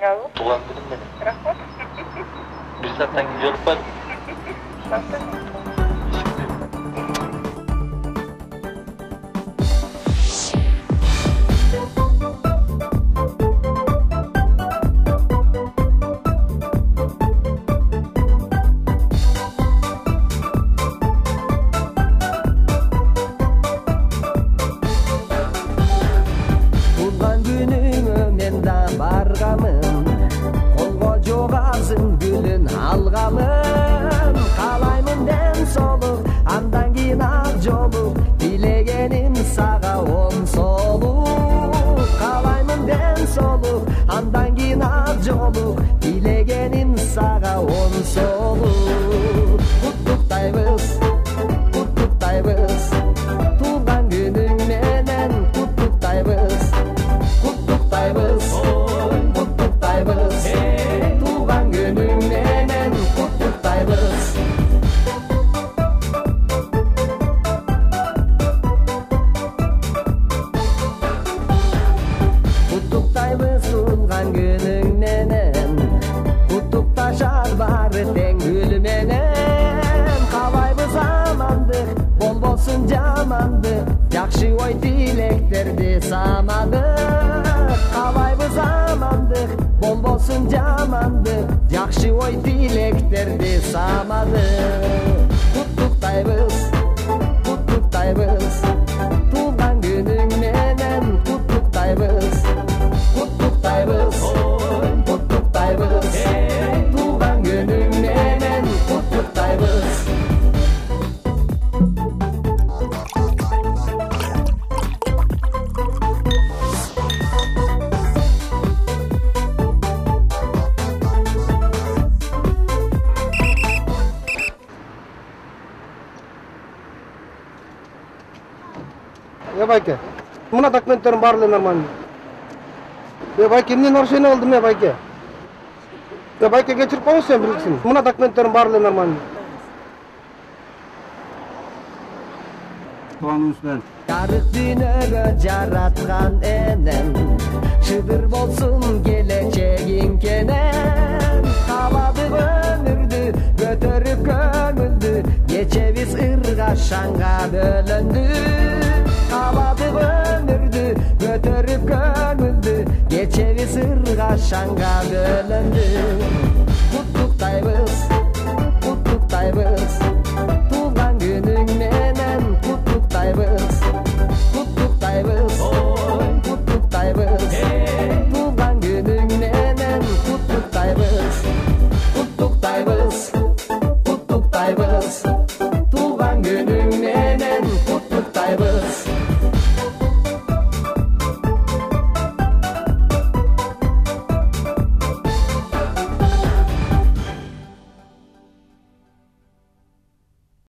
Tuğan günüm benim. Rahmat. Bir saatten gidiyorum ben. Tuğan gününgө men da bargamın, kolgo jogarsın gülün algamın. Kalaymın den soluk, andan keyin ak joluk, dilegenim saga on soluk. Kalaymın den soluk, andan keyin ak joluk, dilegenim saga on soluk. Kutuktayбыз, kutuktayбыз, tuğan günüң менен kutuktayбыз. Kutuktayбыз, kutuktayбыз, tuğan günüң менен kutuktayбыз. Kutuktayбыз tuğan günüң менен, kutuкташар баары тең гүл менен. Каалайбыз амандык, болбосун жамандык, жакшы ой тилектерди самадык. Каалайбыз амандык, болбосун жамандык, жакшы ой тилектерди самадык. Kutuktayбыз, kutuktayбыз, туган күнүң менен kutuktayбыз. Kutuktayбыз, kutuktayбыз, туган күнүң менен kutuktayбыз. Байке, мына документтердің барлығы нормальный. Байке, эмне нарушение болду ме, Байке? Байке, кечирип коюңуз сен бириксин. Мына документтердің барлығы нормальный. Туганыбыз менен Жарык дүйнөгө жараткан энем, шыдыр болсун келечегиң кенен. Каладык өмүрдү көтөрүп көңүлдү, кечебиз ырга шаңга бөлөндү. Каладык өмүрдү көтөрүп көңүлдү, кечебиз ырга шаңга бөлөндү. Kutuktayбыз,